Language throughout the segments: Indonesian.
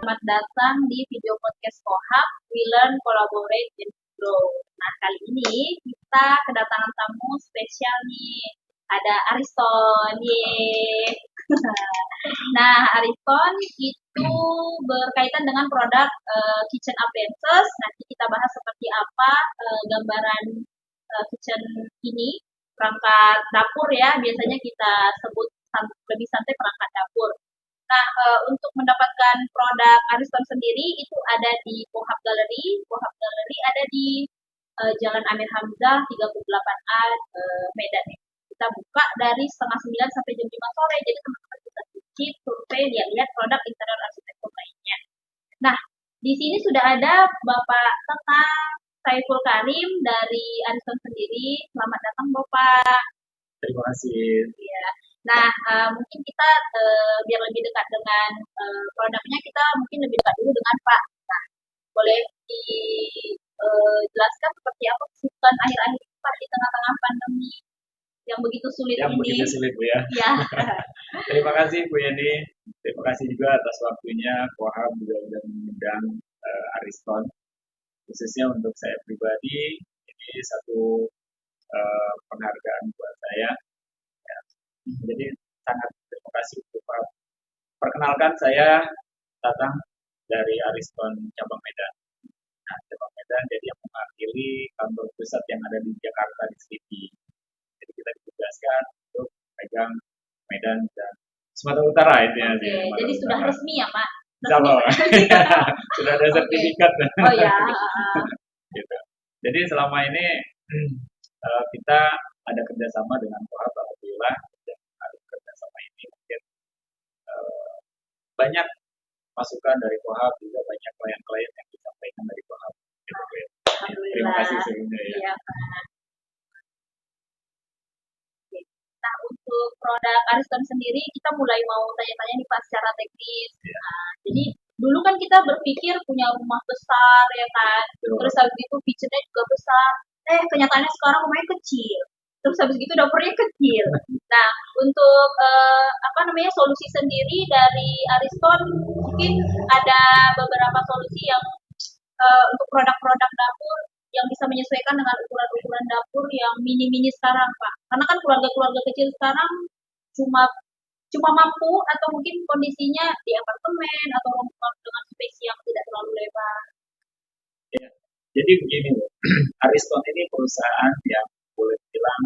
selamat datang di video podcast Kohab. We Learn, Collaborate, and Grow. Nah, kali ini kita kedatangan tamu spesial nih. Ada Ariston, yeay. Nah, Ariston itu berkaitan dengan produk kitchen appliances. Nanti kita bahas seperti apa gambaran kitchen ini, perangkat dapur ya. Biasanya kita sebut lebih santai perangkat dapur. Nah, untuk mendapatkan produk Ariston sendiri itu ada di Kohab Gallery. Kohab Gallery ada di Jalan Amir Hamzah 38A Medan. Kita buka dari setengah 9 sampai jam 5 sore. Jadi teman-teman bisa cicip, survei, lihat produk interior arsitektur lainnya. Nah, di sini sudah ada Bapak Tetang Saiful Karim dari Ariston sendiri. Selamat datang Bapak. Terima kasih. Ya. Nah, mungkin kita biar lebih dekat dengan produknya, kita mungkin lebih dekat dulu dengan Pak. Nah, boleh dijelaskan seperti apa kesibukan akhir-akhir ini Pak di tengah-tengah pandemi yang begitu sulit yang ini? Begitu sulit Bu ya. Ya. Terima kasih Bu Yeni. Terima kasih juga atas waktunya Kohab juga sudah mengundang Ariston. Khususnya untuk saya pribadi, ini satu penghargaan buat saya. Ya. Jadi sangat terima kasih untuk Pak. Perkenalkan saya Tatang dari Ariston Cabang Medan. Nah, Cabang Medan jadi yang mewakili kantor pusat yang ada di Jakarta di Selipi. Jadi kita ditugaskan untuk pegang Medan dan Sumatera Utara itu ya. Oke, jadi sudah resmi ya Pak? Sudah ada sertifikat. Oh ya. Gitu. Jadi selama ini kita ada kerjasama dengan Kohab, alhamdulillah. Kerjasama ini mungkin banyak masukan dari Kohab, juga banyak klien-klien yang disampaikan dari Kohab. Gitu, terima kasih sebelumnya ya. Iya, Pak. Nah, untuk produk Ariston sendiri kita mulai mau tanya-tanya nih Pak secara teknis. Ya. Nah, jadi dulu kan kita berpikir punya rumah besar ya kan, terus habis itu kitchennya juga besar. Kenyataannya sekarang rumahnya kecil. Terus habis itu dapurnya kecil. Nah, untuk solusi sendiri dari Ariston mungkin ada beberapa solusi yang untuk produk-produk dapur yang bisa menyesuaikan dengan ukuran-ukuran dapur yang mini-mini sekarang, Pak. Karena kan keluarga-keluarga kecil sekarang cuma mampu atau mungkin kondisinya di apartemen atau rumah dengan space yang tidak terlalu lebar. Ya, jadi begini, Ariston ini perusahaan yang boleh bilang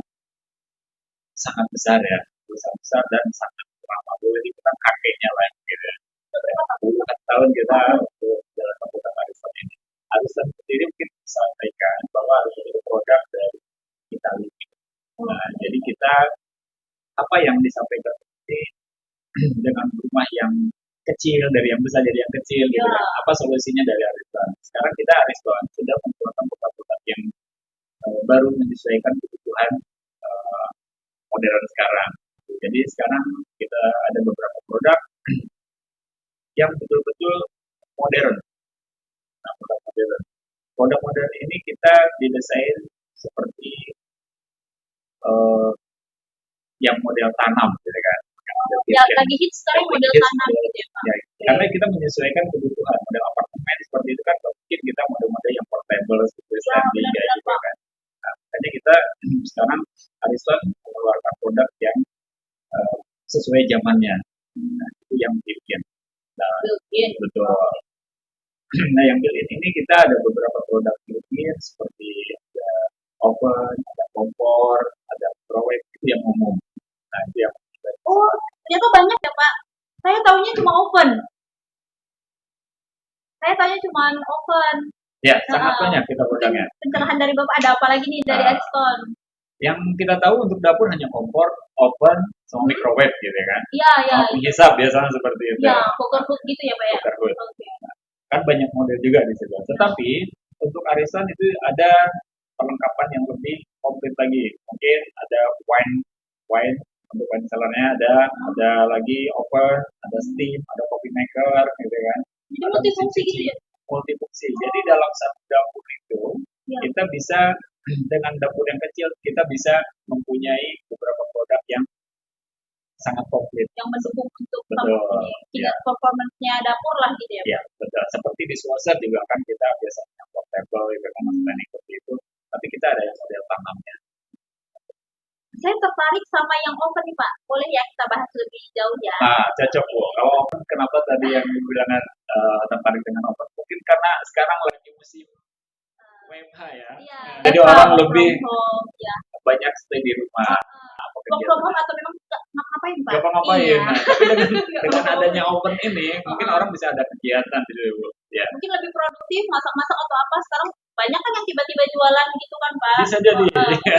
sangat besar ya, perusahaan besar dan sangat lama, boleh dibilang kakeknya lah gitu ya. Puluhan tahun kita untuk jalan membuka Ariston ini. Ariston sendiri mungkin sampaikan bahwa harus ada produk dari Italia. Nah, jadi kita apa yang disampaikan ini dengan rumah yang kecil dari yang besar jadi yang kecil gitu kan. Apa solusinya dari Ariston? Sekarang kita Ariston sudah membuat produk yang baru menyesuaikan kebutuhan modern sekarang. Jadi sekarang kita ada beberapa produk yang betul-betul modern. Nah, produk modern. Produk modern ini kita didesain seperti yang model tanam, gitu kan? Yang lagi hits sekarang model tanam gitu ya Pak. Ya, karena kita menyesuaikan kebutuhan model apartemen seperti itu kan, mungkin kita model-model yang portable, seperti standing ya, gitu kan. Nah, makanya kita sekarang Ariston mengeluarkan produk yang sesuai zamannya. Nah, itu yang bikin. Nah, betul. Nah, yang built-in ini kita ada beberapa produk built-in seperti ada oven, ada kompor, ada microwave, itu yang umum. Nah, itu yang ternyata banyak ya Pak. Saya tahunya cuma oven. Ya, sangat banyak kita produknya. Pencerahan dari Bapak ada apa lagi nih dari Ariston? Yang kita tahu untuk dapur hanya kompor, oven, sama microwave gitu kan. Iya. Penghisap biasanya seperti itu. Ya, cooker hood gitu ya Pak ya. Cooker hood. Okay. Kan banyak model juga di situ. Tetapi untuk Ariston itu ada perlengkapan yang lebih komplit lagi. Mungkin ada wine untuk wine cellarnya ada lagi oven, ada steam, ada coffee maker gitu kan. Jadi multifungsi gitu ya? Multifungsi. Jadi dalam satu dapur itu kita bisa dengan dapur yang kecil kita bisa mempunyai beberapa produk yang sangat komplit. yang mendukung untuk Betul, ini ya. tidak performance-nya dapur lah gitu ya. Ya, betul. Seperti di swasher juga kan kita biasanya portable gitu kan planning seperti itu. Tapi kita ada yang model tanamnya. Saya tertarik sama yang oven nih Pak. Boleh ya kita bahas lebih jauh ya? Nah, cocok Bu. Kalau open kenapa tadi yang bilang tertarik dengan open? Mungkin karena sekarang lagi musim WFH ya. Iya. Jadi WFH, orang work lebih from home, ya. banyak stay di rumah. Apa Work from kegiatan? home atau memang nggak ngapain Pak? Gak ngapain. Iya. Nah, tapi dengan Nggak adanya open ini, mungkin orang bisa ada kegiatan gitu ya Bu. Ya. mungkin lebih produktif masak-masak atau apa. Sekarang banyak kan yang tiba-tiba jualan gitu kan Pak. Bisa jadi.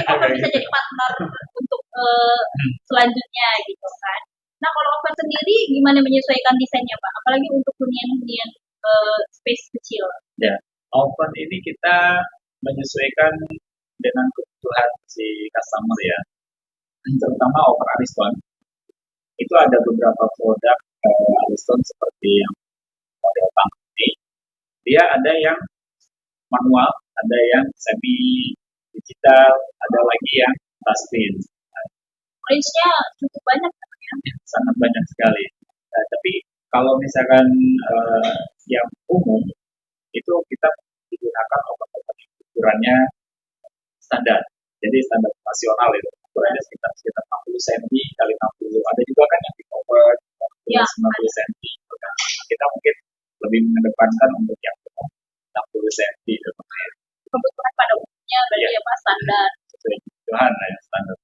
Oven bisa jadi partner untuk selanjutnya gitu kan. Nah kalau oven sendiri gimana menyesuaikan desainnya Pak? Apalagi untuk hunian-hunian space kecil. Ya, oven ini kita menyesuaikan dengan kebutuhan si customer ya. Terutama oven Ariston. Itu ada beberapa produk Ariston seperti yang model tangan ini. Dia ada yang manual, ada yang semi digital, ada lagi yang touchscreen. Range-nya cukup banyak kan ya? Sangat banyak sekali. Tapi kalau misalkan yang umum itu kita digunakan oven-oven yang ukurannya standar. Jadi standar nasional itu ukurannya sekitar 60 cm kali 60. Ada juga kan yang di cover Ya, 90 cm. Kita mungkin lebih mengedepankan untuk yang 60 cm. kebutuhan pada umumnya berarti ya Pak standar. Sesuai kebutuhan ya standar.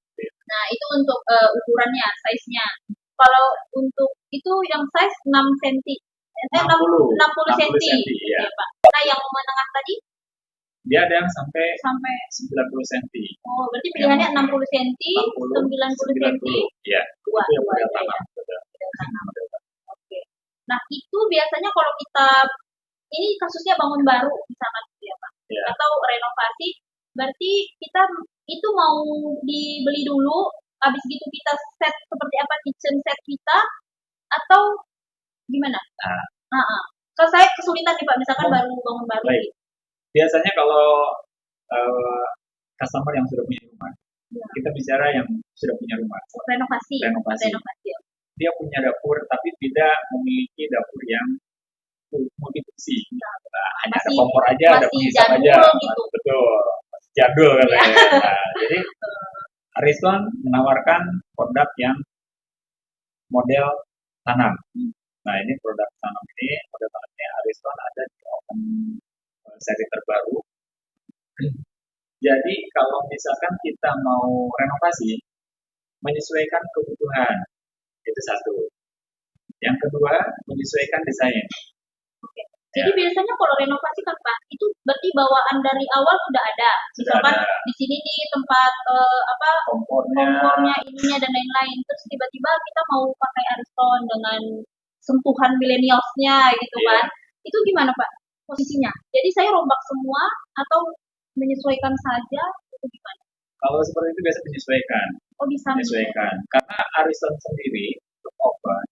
Nah itu untuk ukurannya, size-nya. Kalau untuk itu yang size 6 cm, 60 cm, ya. Pak. Nah yang menengah tadi? Dia ada yang sampai 90 cm. Oh berarti pilihannya 60 cm, 90 cm. Ya. Wah, itu yang model tanam. Oke. Nah itu biasanya kalau kita ini kasusnya bangun baru misalkan gitu ya Pak, ya. atau renovasi, berarti kita itu mau dibeli dulu, habis gitu kita set seperti apa kitchen set kita, atau gimana? Kalau saya kesulitan nih Pak, misalkan baru bangun baru. Baik. Biasanya kalau customer yang sudah punya rumah, ya. Kita bicara yang sudah punya rumah. Renovasi. Dia punya dapur, tapi tidak memiliki dapur yang multifungsi. Nah, hanya ada kompor aja, ada penghisap aja. Gitu. Betul, masih jadul katanya. Nah, jadi Ariston menawarkan produk yang model tanam. Nah, ini produk tanam ini, model tanamnya Ariston ada di oven seri terbaru. Jadi kalau misalkan kita mau renovasi, menyesuaikan kebutuhan, itu satu. Yang kedua, menyesuaikan desain. Jadi biasanya kalau renovasi kan Pak, itu berarti bawaan dari awal sudah ada. Misalkan di sini nih tempat kompornya, ininya dan lain-lain. Terus tiba-tiba kita mau pakai Ariston dengan sentuhan millennials-nya gitu kan. Itu gimana Pak posisinya? Jadi saya rombak semua atau menyesuaikan saja itu gimana? Kalau seperti itu biasa menyesuaikan. Oh bisa menyesuaikan. Karena Ariston sendiri untuk oven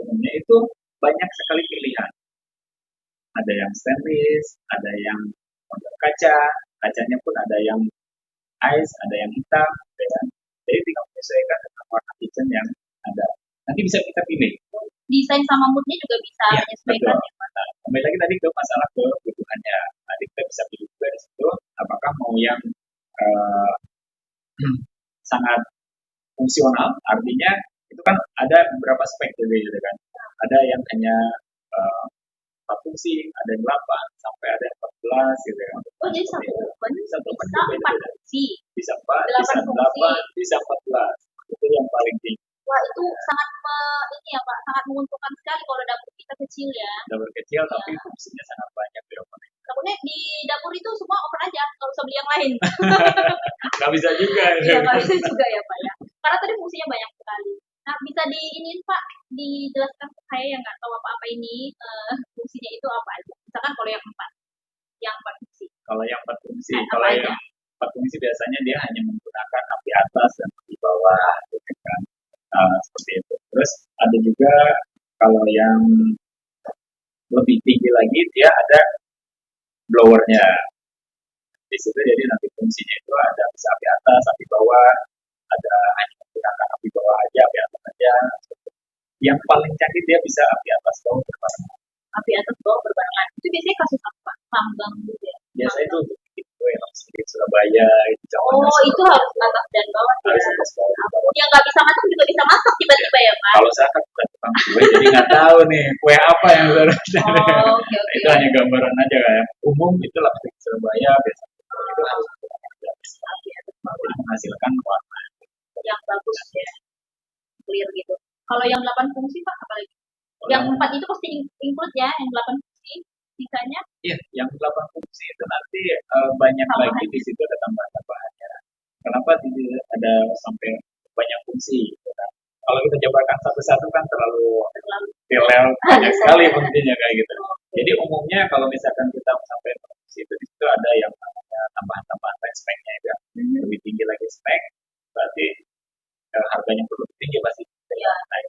umumnya itu banyak sekali pilihan. Ada yang stainless, ada yang model kaca, kacanya pun ada yang ice, ada yang hitam, ya. Jadi tinggal menyesuaikan dengan warna kitchen yang ada. Nanti bisa kita pilih. Desain sama moodnya juga bisa menyesuaikan. Nah, kembali lagi tadi ke masalah kebutuhannya. Nanti kita bisa pilih juga di situ. Apakah mau yang sangat fungsional, artinya itu kan ada beberapa spek gitu kan. Ada yang hanya 4 fungsi, ada yang 8 sampai ada yang 14 gitu kan. Oh jadi satu oven bisa 4 fungsi. Bisa 4, bisa 8, bisa 14. Itu yang paling tinggi. Wah itu sangat ini ya Pak, sangat menguntungkan sekali kalau dapur kita kecil ya. Dapur kecil tapi fungsinya sangat banyak di oven. Takutnya di dapur itu semua oven aja, nggak usah beli yang lain. Nggak bisa juga. Iya nggak bisa juga ya Pak ya. Karena tadi fungsinya banyak sekali. Nah bisa diinin Pak, dijelaskan ke saya yang nggak tahu apa-apa ini fungsinya itu apa aja. Misalkan kalau yang 4 fungsi. Kalau yang 4 fungsi, kalau yang 4 fungsi biasanya dia hanya menggunakan api atas dan api bawah, gitu kan. Seperti itu. Terus ada juga kalau yang lebih tinggi lagi dia ada blowernya. Di situ jadi nanti fungsinya itu ada bisa api atas, api bawah, ada hanya menggunakan api bawah aja, api atas aja, Yang paling canggih dia bisa api atas bawah berbarengan. Api atas bawah berbarengan. Itu biasanya kasus apa? Tambang gitu ya? Biasanya itu Tambang. untuk bikin kue di Surabaya itu zamannya Oh, itu Surabaya. harus atas dan bawah ya. Harus atas bawah. Yang nggak bisa masak juga bisa masak tiba-tiba ya, Pak? Kalau saya kan bukan tukang kue, jadi nggak tahu nih kue apa yang harus. Oh, oke, oke. Itu hanya gambaran aja kayak umum itu lah di Surabaya biasanya itu harus Api atas bawah. jadi menghasilkan warna. Yang bagus ya, clear gitu. Kalau yang 8 fungsi, Pak, apa lagi? Kalau Yang 4 itu pasti include ya, yang 8 fungsi. Sisanya iya, yang 8 fungsi itu nanti banyak tambahan. lagi di situ ada tambahan-tambahannya. Kenapa ada sampai banyak fungsi? Gitu kan? Kalau kita jabarkan satu-satu kan terlalu detail, banyak sekali fungsinya kayak gitu. Jadi umumnya kalau misalkan kita sampai fungsi itu di situ ada yang namanya tambahan-tambahan speknya ya, lebih tinggi lagi spek, berarti harganya perlu lebih tinggi pasti. Ya. Nah,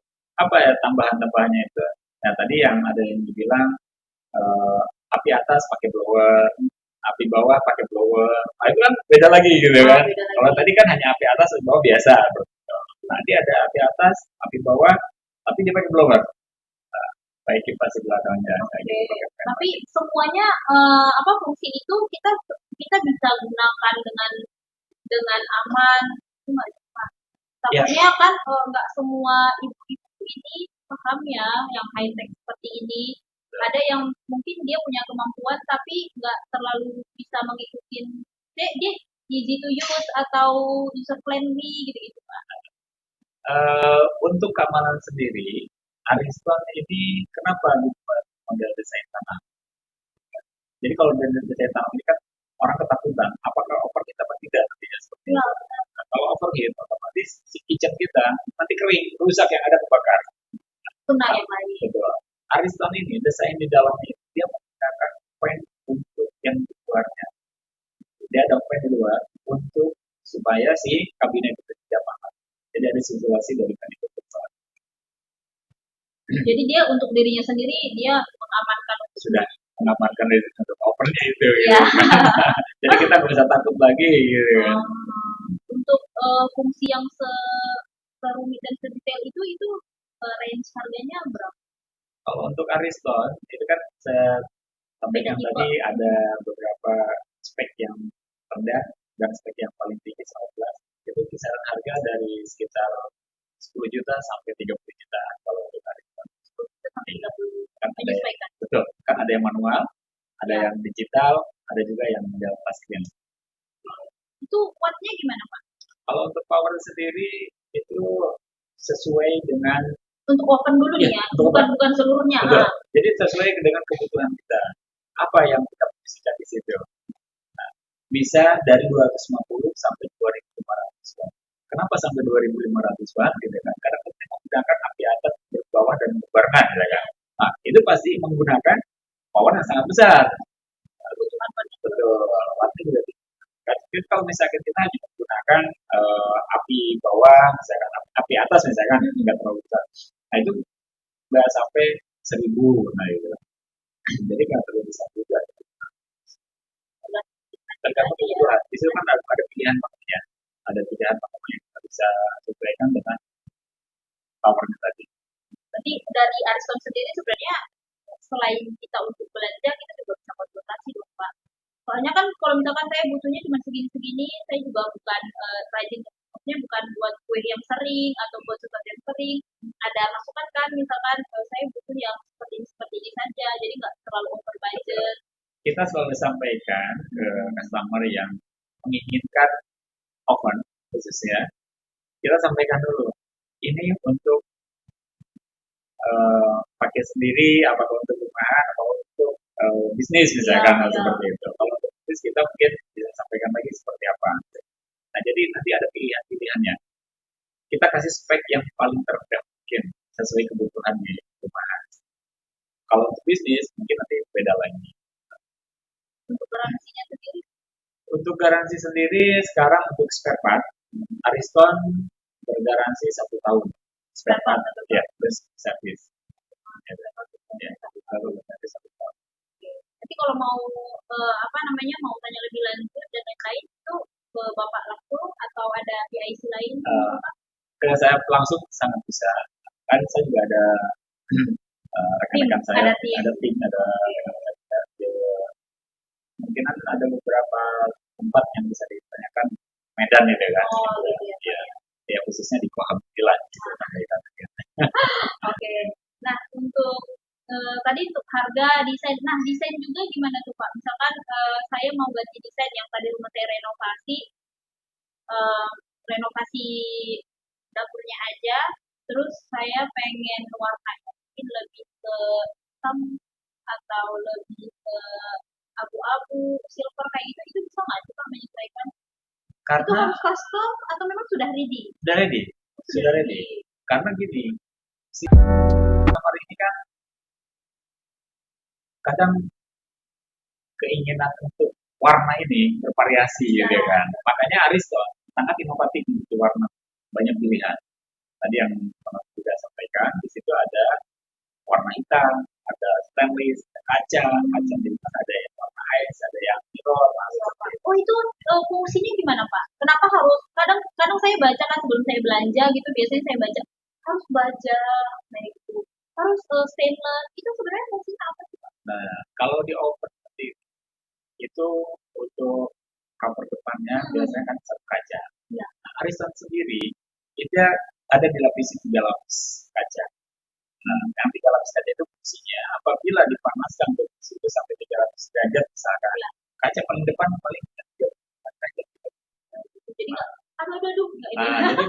apa ya tambahan-tambahannya itu? Nah tadi yang ada yang dibilang api atas pakai blower, api bawah pakai blower. Nah, itu kan beda lagi gitu kan. Kalau tadi kan hanya api atas, api bawah biasa. Nanti ada api atas, api bawah, tapi dia pakai blower. Nah, baik kipas di belakangnya. Tapi semuanya apa fungsi itu kita bisa gunakan dengan aman. Itu nggak cepat. Takutnya kan nggak semua ibu-ibu ini paham ya yang high tech seperti ini. Ada yang mungkin dia punya kemampuan tapi nggak terlalu bisa mengikuti. Dia easy to use atau user friendly gitu-gitu Pak. Untuk keamanan sendiri, Ariston ini kenapa dibuat model desain tanah? Jadi kalau model desain tanah ini kan orang ketakutan, apakah overheat apa tidak nantinya seperti itu. Nah, kalau overheat, otomatis si kitchen kita nanti kering, rusak yang ada kebakar. Tuna yang lain. Betul. Ariston ini desain di dalamnya dia menggunakan fan untuk yang di luarnya. Dia ada fan di luar untuk supaya si kabinet itu tidak panas. Jadi ada sirkulasi dari fan itu keluar. Jadi dia untuk dirinya sendiri dia mengamankan. Sudah mengamankan dari untuk opernya itu. Ya. Gitu. Jadi kita nggak bisa takut lagi. Gitu. Untuk fungsi yang serumit dan sedetail itu range harganya berapa? Kalau untuk Ariston itu kan saya sampaikan tadi ada beberapa spek yang rendah dan spek yang paling tinggi 19. Itu kisaran harga dari sekitar 10 juta sampai 30 juta kalau untuk Ariston. Kan ada yang, betul, kan ada yang manual, ada yang digital, ada juga yang model plastik. Itu wattnya gimana Pak? Kalau untuk power sendiri itu sesuai dengan untuk oven dulu nih ya, bukan seluruhnya. Jadi sesuai dengan kebutuhan kita. Apa yang kita bisa di situ? Nah, bisa dari 250 sampai 2.500 watt. Kenapa sampai 2.500 watt? Gitu kan? Karena kita menggunakan api atas, bawah dan berbarengan, ya kan? Nah, itu pasti menggunakan power yang sangat besar. Kebutuhan betul, wattnya juga tinggi. Jadi kalau misalkan kita hanya menggunakan api bawah, misalkan api atas misalkan nggak terlalu besar, nah itu nggak sampai 1.000, nah itu. Jadi nggak terlalu besar juga. Tergantung kebutuhan. Di situ kan ada pilihan makanya, ada pilihan makanya yang kita bisa sesuaikan dengan powernya tadi. Jadi dari Ariston sendiri sebenarnya selain kita untuk belanja, kita juga bisa konsultasi dong Pak. Soalnya kan kalau misalkan saya butuhnya cuma segini-segini, saya juga bukan rajin, maksudnya bukan buat kue yang sering atau buat sesuatu yang sering. Ada masukan kan, misalkan saya butuh yang seperti ini saja, jadi nggak terlalu over budget. Kita selalu sampaikan ke customer yang menginginkan oven khususnya, kita sampaikan dulu, ini untuk pakai sendiri, apakah untuk rumahan atau untuk bisnis misalkan seperti itu. Kalau untuk bisnis kita mungkin bisa sampaikan lagi seperti apa. Nah jadi nanti ada pilihan-pilihannya. Kita kasih spek yang paling terbaik mungkin sesuai kebutuhannya rumahan. Kalau untuk bisnis mungkin nanti beda lagi. Untuk garansinya sendiri? Untuk garansi sendiri sekarang untuk spare part Ariston bergaransi 1 tahun. Spare part ya plus service. Ya, 1 tahun. Nanti kalau mau mau tanya lebih lanjut dan lain-lain itu ke Bapak langsung atau ada PIC lain? Ke saya langsung sangat bisa. kan saya juga ada Tim, rekan-rekan saya, ada tim. ada tim, ada mungkin ada beberapa tempat yang bisa ditanyakan Medan itu kan, Oh, gitu ya. ya, ya khususnya di Kohabitilan gitu kan kaitannya. Oke. Nah, untuk tadi untuk harga desain. Nah, desain juga gimana tuh Pak? Misalkan saya mau ganti desain yang tadi rumah saya renovasi, eh, renovasi dapurnya aja, terus saya pengen warnanya mungkin lebih ke hitam atau lebih ke abu-abu, silver kayak gitu, itu bisa nggak sih Pak menyesuaikan? Itu Karena harus custom atau memang sudah ready? sudah ready, Sudah sudah ready. ready. Karena gini, si kamar ini kan kadang keinginan untuk warna ini bervariasi Ya, gitu kan. Makanya Ariston sangat inovatif untuk warna, banyak pilihan. Tadi yang Mas juga sampaikan, di situ ada warna hitam, ada stainless, ada kaca, kaca jadi ada yang warna ice, ada yang mirror, nah, iya, Pak. seperti itu. Oh, itu fungsinya gimana Pak? Kenapa harus kadang kadang saya baca kan sebelum saya belanja gitu biasanya saya baca harus baja kayak gitu. Harus stainless. Itu sebenarnya fungsinya apa sih Pak? Nah, kalau di open itu untuk cover depannya biasanya kan cat kaca. Ya. Nah, Ariston sendiri itu ada dilapisi 3 lapis kaca. Nah, yang 3 lapis kaca itu fungsinya apabila dipanaskan ke situ sampai 300 derajat misalkan, Ya. kaca paling depan paling kecil, kaca Jadi nggak aduh nggak ini. nah, jadi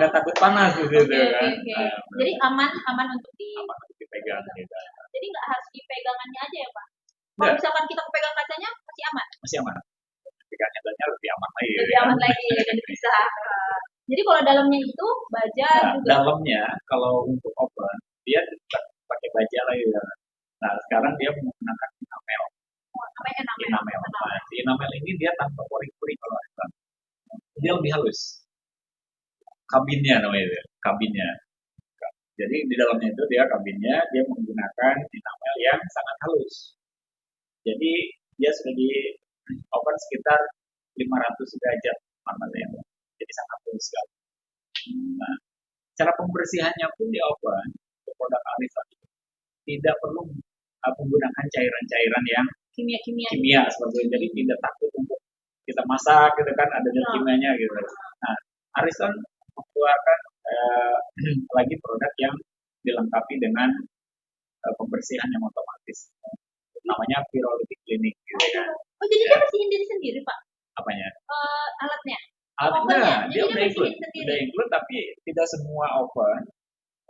nggak takut panas gitu Oke, kan. oke. Nah, Jadi aman aman untuk aman untuk dipegang gitu. jadi nggak harus dipegangannya aja ya Pak. Kalau Enggak, misalkan kita pegang kacanya masih aman. masih aman. Pegang handle lebih aman lagi Lebih ya. aman lagi dan bisa. Jadi kalau dalamnya itu baja Nah, juga. dalamnya kalau untuk open dia tidak pakai baja lagi ya. Nah, sekarang dia menggunakan enamel. Apa enamel? Enamel. Nah, si enamel ini dia tanpa pori-pori kalau Ariston. Dia lebih halus. Kabinnya namanya itu, kabinnya. Jadi di dalamnya itu dia kabinnya dia menggunakan enamel yang sangat halus. Jadi dia sudah di open sekitar 500 derajat panasnya. Jadi sangat halus sekali. Nah, cara pembersihannya pun di oven untuk produk Ariston tidak perlu menggunakan cairan-cairan yang Kimia-kimia. kimia seperti itu. Jadi tidak takut untuk kita masak gitu kan ada zat kimianya gitu. Nah, Ariston mengeluarkan lagi produk yang dilengkapi dengan pembersihan yang otomatis. Namanya pyrolytic cleaning gitu kan. Oh, jadi dia bersihin diri sendiri, Pak? Apanya? Alatnya? Alatnya, dia Jadi udah include, tapi tidak semua oven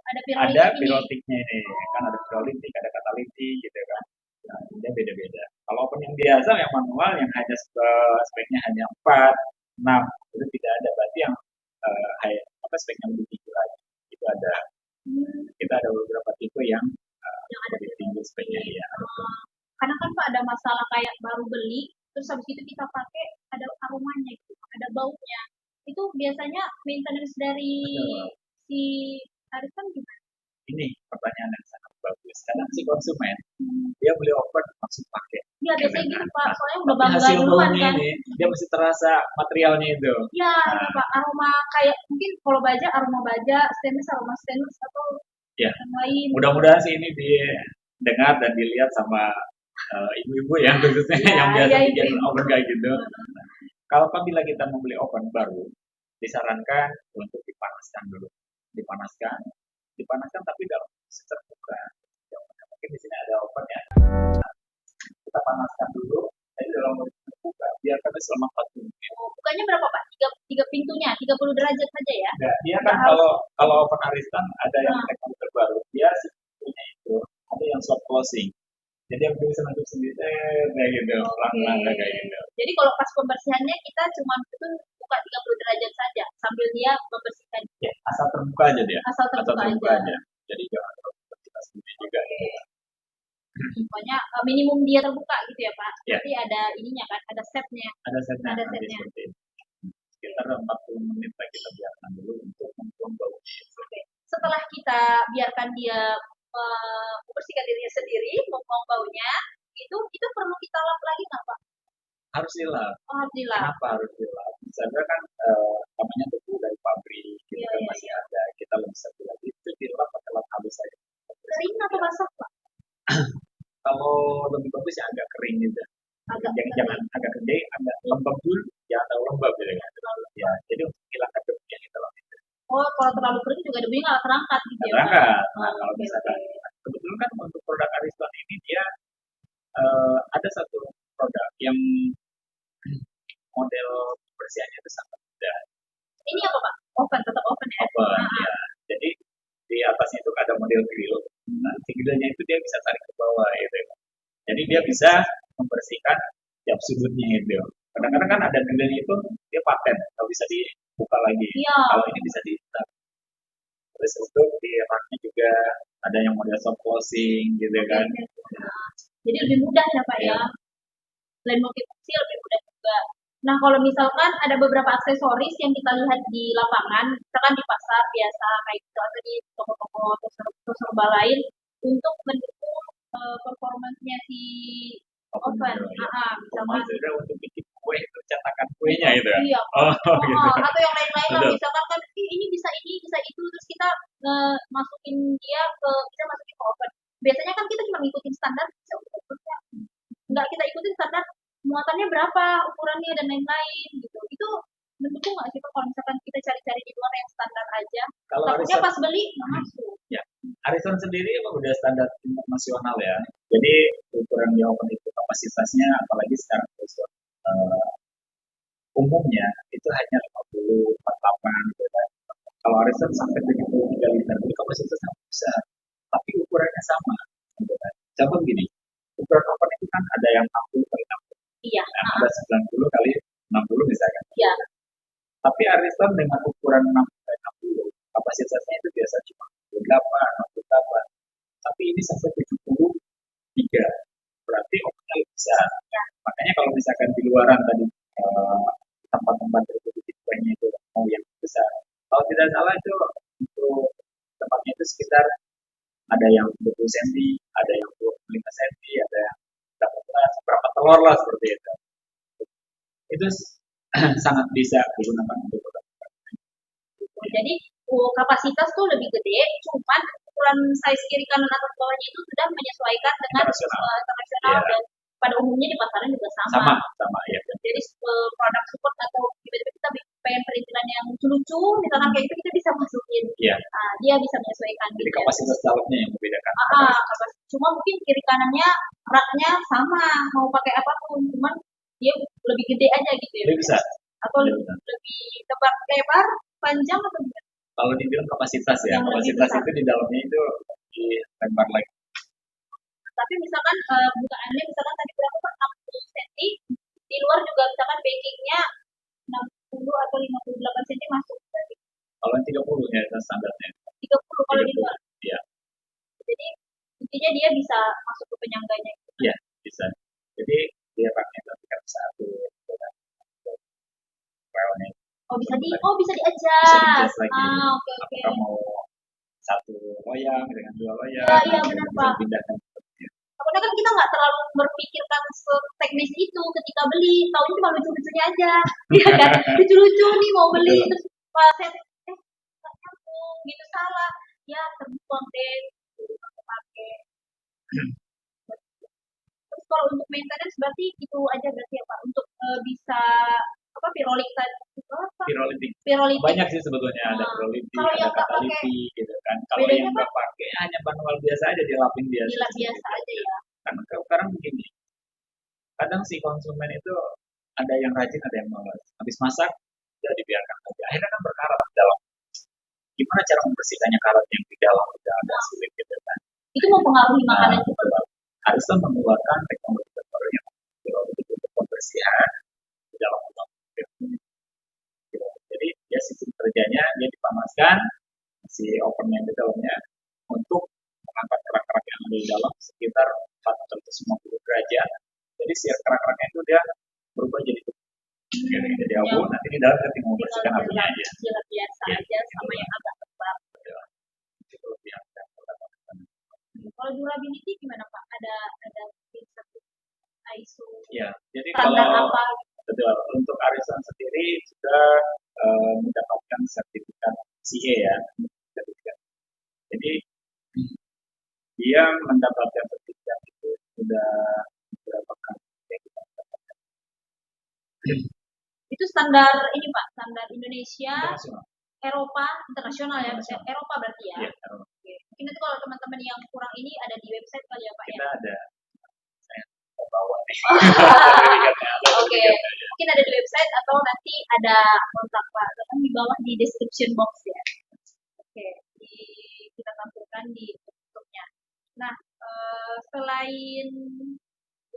ada ada pyrolyticnya ini. Kan ada pyrolytic, ada katalitik gitu kan. Nah, dia beda-beda. Kalau oven yang biasa, yang manual, yang hanya speknya hanya 4, 6, itu tidak ada. Berarti yang speknya lebih tinggi lagi. Itu ada. Kita ada beberapa tipe yang lebih tinggi speknya ya. Karena kan Pak ada masalah kayak baru beli, terus habis itu kita pakai ada aromanya gitu, ada baunya. Itu biasanya maintenance dari si Ariston gimana? Ini pertanyaan yang sangat bagus. Karena si konsumen dia beli oven langsung pakai. Iya biasanya gitu Pak, soalnya udah Tapi bangga hasil duluan baunya kan. ini dia masih terasa materialnya itu. Iya, Pak, aroma kayak mungkin kalau baja aroma baja, stainless aroma stainless atau Ya, yang lain. mudah-mudahan sih ini didengar dan dilihat sama ibu-ibu yang khususnya yang biasa bikin oven kayak gitu. Kalau apabila kita membeli oven baru, disarankan untuk dipanaskan dulu. Dipanaskan tapi dalam posisi terbuka. Mungkin di sini ada ovennya. Kita panaskan dulu, jadi dalam posisi terbuka. Biarkan selama 40 menit. Bukanya berapa Pak? Tiga pintunya, 30 derajat saja ya? Enggak, dia kan kalau oven Ariston ada yang teknologi terbaru. Dia pintunya itu ada yang soft closing. Jadi yang bisa nutup sendiri kayak gitu, pelan-pelan kayak gitu. Jadi kalau pas pembersihannya kita cuma itu buka 30 derajat saja sambil dia membersihkan. Ya, asal terbuka aja dia. Asal terbuka aja. Jadi jangan terlalu kita sendiri juga. Pokoknya minimum dia terbuka gitu ya Pak. Ya. Tapi ada ininya kan, ada setnya. Ada setnya. Ada setnya. Sekitar 40 menit lah kita biarkan dulu untuk membuang baunya. Setelah kita biarkan dia membersihkan dirinya sendiri, membuang baunya, itu perlu kita lap lagi nggak Pak? Harus dilap. Oh, harus dilap. Kenapa harus dilap? Misalnya kan namanya debu dari pabrik, gitu kan masih ada. Kita lebih satu lagi itu dilap pakai bagus yang agak kering gitu. Agak Jangan agak gede, agak lembab dulu, jangan terlalu lembab gitu kan. Ya, jadi untuk menghilangkan debunya itu loh. Oh, kalau terlalu kering juga debunya nggak terangkat gitu ya, Pak? Terangkat. Nah, Oh, kalau oke, misalkan oke. kebetulan kan untuk produk Ariston ini dia ada satu produk yang model pembersihannya itu sangat mudah. Ini apa, Pak? Oven, tetap oven ya? Open ya. Jadi di atasnya itu ada model grill. Nah, si grillnya itu dia bisa tarik ke bawah gitu. Jadi dia bisa membersihkan tiap sudutnya itu. Kadang-kadang kan ada grillnya itu dia paten, kalau bisa dibuka lagi. Iya. Kalau ini bisa di terus untuk di raknya juga ada yang model soft closing gitu kan. Nah, jadi lebih mudah ya, Pak ya? Iya. Selain multifungsi lebih mudah juga. Nah, kalau misalkan ada beberapa aksesoris yang kita lihat di lapangan, misalkan di pasar biasa kayak gitu atau di toko-toko atau serba lain untuk mendukung performance-nya si oven. Misalkan itu udah untuk bikin kue itu cetakan kuenya itu ya. iya, Oh, gitu. atau yang lain-lain lah Betul. misalkan kan ini bisa itu terus kita masukin dia ke kita masukin ke oven. Biasanya kan kita cuma ngikutin standar nggak kita ikutin standar muatannya berapa ukurannya dan lain-lain gitu itu mendukung nggak sih Pak kalau misalkan kita cari-cari di luar yang standar aja Kalau takutnya Ariston, pas beli nggak masuk. ya, Ariston sendiri emang udah standar internasional ya. Jadi ukuran di oven itu kapasitasnya, apalagi sekarang umumnya itu hanya 50, 48 gitu kan. Kalau Ariston sampai 73 liter, jadi kapasitasnya besar, tapi ukurannya sama gitu kan. Contoh gini, ukuran oven itu kan ada yang 60 kali 60, Iya. nah, ada 90 kali 60 misalkan. Iya. Tapi Ariston dengan ukuran 60 kali 60, kapasitasnya itu biasa cuma 68, 68. Tapi ini sampai 73, berarti ovennya lebih besar. Ya. Makanya kalau misalkan di luaran tadi tempat-tempat tertutup kuenya itu mau yang besar. Kalau tidak salah itu untuk tempatnya itu sekitar ada yang 20 cm, ada yang 25 cm, ada yang berapa telur lah seperti itu. Itu sangat bisa digunakan untuk produk. Jadi kapasitas tuh lebih gede, cuman ukuran size kiri kanan atas bawahnya itu sudah menyesuaikan dengan internasional Iya. dan pada umumnya di pasaran juga sama. Sama ya. Jadi produk support atau tiba-tiba kita pengen perintilan yang lucu-lucu, misalkan kayak gitu kita bisa masukin. Iya. Nah, dia bisa menyesuaikan. Jadi kapasitas dalamnya yang membedakan. Cuma mungkin kiri kanannya raknya sama, mau pakai apapun, cuman dia lebih gede aja gitu ya. Lebih besar. Atau lebih lebar, panjang atau gimana? Kalau dibilang kapasitas ya, Yang kapasitas itu di dalamnya itu di lebar lagi. Tapi misalkan bukaannya misalkan tadi berapa Pak? 60 cm, di luar juga misalkan bakingnya 60 atau 58 cm masuk berarti. Kalau 30 ya itu standarnya. 30 kalau di luar. Iya. Jadi intinya dia bisa masuk ke penyangganya. Iya, bisa. Jadi dia pakai tingkat satu. Bisa diajak. Bisa diadjust lagi. Oke. Apakah mau satu loyang dengan dua loyang? Iya benar Pak. Pindahkan. Takutnya kan kita nggak terlalu berpikirkan seteknis itu ketika beli, tahu cuma lucu-lucunya aja, ya kan? Lucu-lucu nih mau beli terus pas saya nggak nyambung gitu salah, ya terbuang deh, pakai. Terus kalau untuk maintenance berarti itu aja berarti ya Pak untuk bisa apa pirolik tadi itu apa? Pirolitik. Banyak sih sebetulnya ada pirolitik, ada kataliti gitu kan. Kalau yang nggak pakai hanya manual biasa aja dilapin biasa. Dilap biasa aja ya. Karena sekarang begini, kadang si konsumen itu ada yang rajin, ada yang malas. Habis masak, udah dibiarkan aja. Akhirnya kan berkarat di dalam. Gimana cara membersihkannya karat yang di dalam udah agak sulit gitu kan? Itu mempengaruhi makanan juga. Haruslah mengeluarkan teknologi terbaru yang untuk pembersihan di dalam oven. Jadi dia sistem kerjanya dia dipanaskan si ovennya di dalamnya untuk mengangkat kerak-kerak yang ada di dalam sekitar 450 derajat. Jadi si kerak-keraknya itu dia berubah jadi jadi abu. Nanti di dalam ketika membersihkan abunya aja. Biasa aja sama yang agak tebal. Itu lebih agak. Kalau durability gimana Pak? Ada ISO. Ya, jadi standar kalau apa? Betul, untuk Ariston sendiri sudah mendapatkan sertifikat CE ya. Jadi dia mendapatkan sertifikat itu sudah Itu standar ini Pak, standar Indonesia, internasional. Eropa, internasional ya, Internasional. Eropa berarti ya. Iya, Oke. Mungkin itu kalau teman-teman yang kurang ini ada di website kali ya Pak ya. kita ada saya bawa nih. Oke, mungkin ada di website atau nanti ada kontak Pak Datang di bawah di description box ya. Oke, kita tampilkan di tutupnya. Nah, selain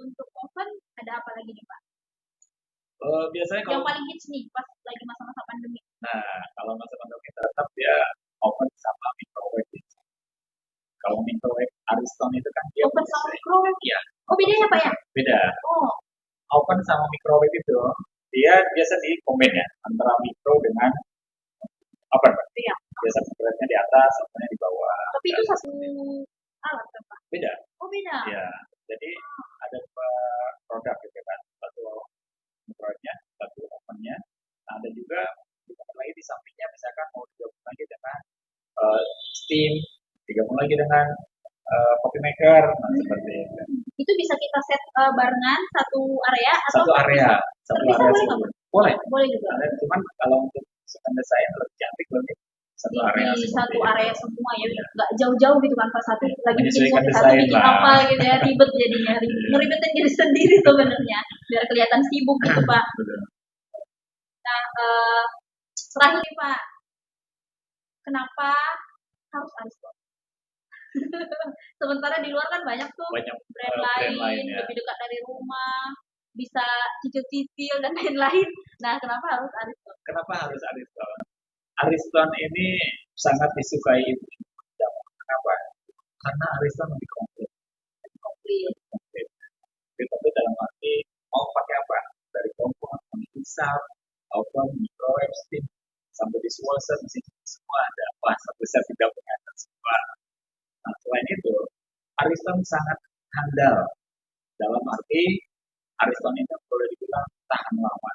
untuk oven ada apa lagi nih Pak? Biasanya Yang kalau paling hits nih pas lagi masa-masa pandemi. kalau masa pandemi tetap ya oven sama microwave. Kalau microwave Ariston itu kan dia Oven sama microwave? Iya. Oh bedanya Pak ya? Beda. Oh. Oven sama microwave itu dia biasa di combine ya antara micro dengan oven. Iya. Biasa microwave-nya di atas, ovennya di bawah. Tapi itu satu alat kan Pak? Beda. Oh beda. Ya. Jadi ada dua produk gitu kan. Satu microwave-nya, satu ovennya. Nah, ada juga lagi di sampingnya misalkan mau digabung lagi dengan steam, digabung lagi dengan coffee maker, seperti itu. Itu bisa kita set barengan satu area atau satu area, satu bisa area boleh nggak? boleh. Boleh juga. Cuman kalau untuk standar saya lebih cantik lebih satu area di satu itu. area semua ya, nggak jauh-jauh gitu kan pas satu lagi bikin Menyesuaikan satu bikin desain lah. apa gitu ya, ribet jadinya, ngeribetin diri sendiri sebenarnya biar kelihatan sibuk gitu Pak. Betul. Nah, terakhir nih Pak, kenapa harus Ariston? Sementara di luar kan banyak tuh brand lain ya. lebih dekat dari rumah, bisa cicil-cicil dan lain-lain. Nah, kenapa harus Ariston? Kenapa harus Ariston? Ariston ini sangat disukai ibu. Kenapa? Karena Ariston lebih komplit. Komplit dalam arti mau pakai apa? Dari kompor, menghisap, oven, microwave, steam, sampai dishwasher, mesin semua ada. Wah, satu set tidak punya semua. Nah, selain itu, Ariston sangat handal. Dalam arti, Ariston itu boleh dibilang tahan lama.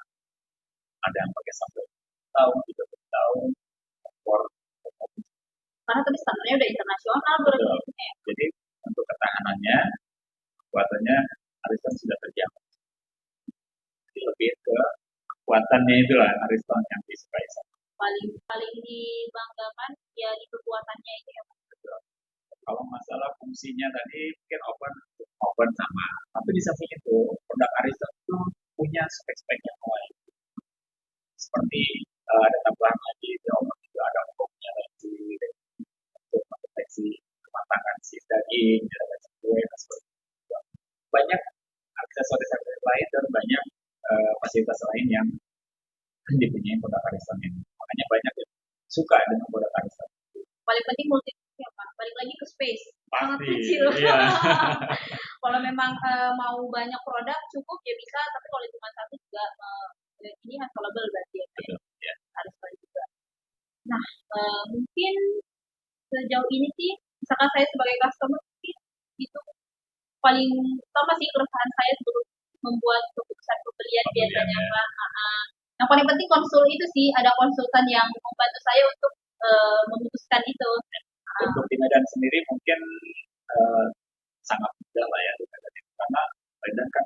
Ada yang pakai sampai tahun, 30 tahun, kompor. Karena tadi standarnya udah internasional berarti. Jadi, untuk ketahanannya, kekuatannya Ariston sudah terjamin. Jadi lebih ke kekuatannya itulah Ariston yang disukai. Paling dibanggakan ya di kekuatannya itu ya Pak. Kalau masalah fungsinya tadi mungkin oven sama, tapi di samping itu produk Ariston itu punya spek-spek yang lain. Seperti ada tambahan lagi di oven itu ada foamnya lagi untuk mendeteksi kematangan si daging, ada kue, dan sebagainya. Banyak aksesoris lain dan banyak fasilitas lain yang dipunyai produk Ariston ini. Makanya banyak yang suka dengan produk Ariston. Paling penting multi ya Pak, balik lagi ke space. Sangat Pasti, kecil. iya. Kalau memang mau banyak produk cukup ya bisa, tapi kalau cuma satu juga ini available berarti ya Pak. Ya. Ariston juga. Nah, mungkin sejauh ini sih, misalkan saya sebagai customer mungkin itu paling utama sih keresahan saya sebelum membuat keputusan pembelian biasanya Pak. Yang paling penting konsul itu sih, ada konsultan yang membantu saya untuk memutuskan itu. Untuk di Medan sendiri mungkin sangat mudah lah ya di Medan itu, karena Medan kan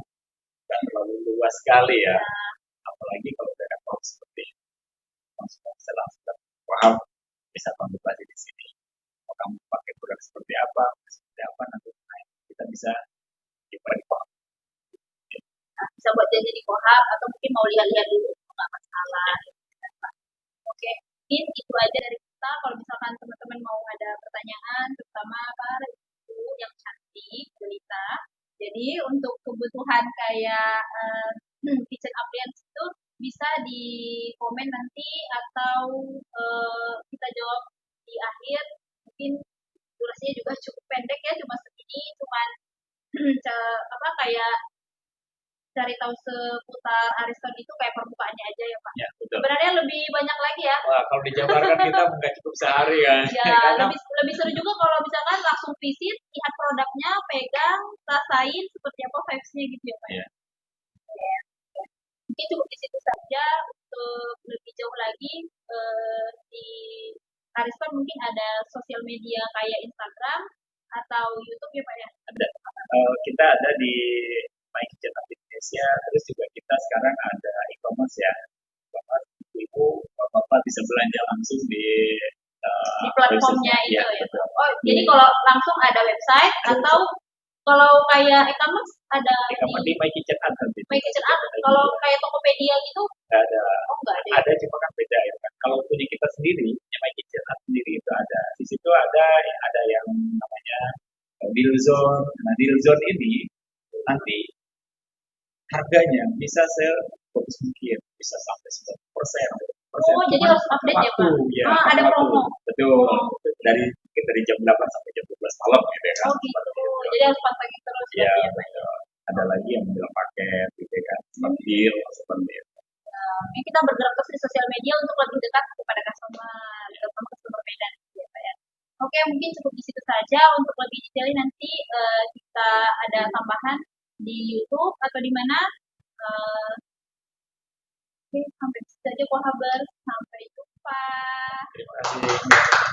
nggak terlalu luas sekali ya. Apalagi kalau daerah kota seperti konsumen langsung paham bisa konsultasi di sini. Mau kamu pakai produk seperti apa nanti kita bisa coba di Kohab. Bisa buat janji di Kohab atau mungkin mau lihat-lihat dulu nggak masalah. Oke, mungkin itu aja dari kita. Kalau misalkan teman-teman mau ada pertanyaan, terutama para ibu yang cantik, jelita. Jadi untuk kebutuhan kayak kitchen appliance itu bisa di komen nanti atau kita jawab di akhir. Mungkin durasinya juga cukup pendek ya, cuma segini, cuman kayak cari tahu seputar Ariston itu kayak permukaannya aja ya Pak. Ya, sebenarnya lebih banyak lagi ya. Wah, kalau dijabarkan kita nggak cukup sehari kan. Ya, lebih seru juga kalau misalkan langsung visit, lihat produknya, pegang, rasain seperti apa vibes-nya gitu ya Pak. Ya. Mungkin cukup di situ saja. Untuk lebih jauh lagi di Ariston mungkin ada sosial media kayak Instagram atau YouTube ya Pak ya? Ada. Kita ada di My Kitchen Indonesia. Terus juga kita sekarang ada e-commerce ya. E-commerce itu bapak bisa belanja langsung di Di platformnya website. itu Ya, ya. betul. Oh, jadi kalau langsung ada website atau kalau kayak e-commerce ada E-commerce di My Kitchen Art nanti. My Kitchen Art. Kalau kayak Tokopedia gitu Nggak ada. oh enggak ada. Ada cuma kan beda ya kan. Kalau punya kita sendiri, punya My Kitchen Art sendiri itu ada. Di situ ada yang namanya deal zone. Nah, deal zone ini nanti harganya bisa sebagus mungkin, bisa sampai 90%. Oh, jadi harus update ya, Pak? Ya, ada promo. Betul. Dari jam 8 sampai jam 12 malam gitu ya kan. Oh gitu. Jadi harus pantengin terus ya, ya, Pak. betul. Ada lagi yang bilang paket gitu ya kan. Deal, seperti itu. Ini kita bergerak terus di sosial media untuk lebih dekat kepada customer, terutama customer Medan ya, Pak ya. Oke, mungkin cukup di situ saja. Untuk lebih detailnya nanti kita ada tambahan di YouTube atau di mana. Oke, sampai di situ aja Kohaber. Sampai jumpa. Terima kasih.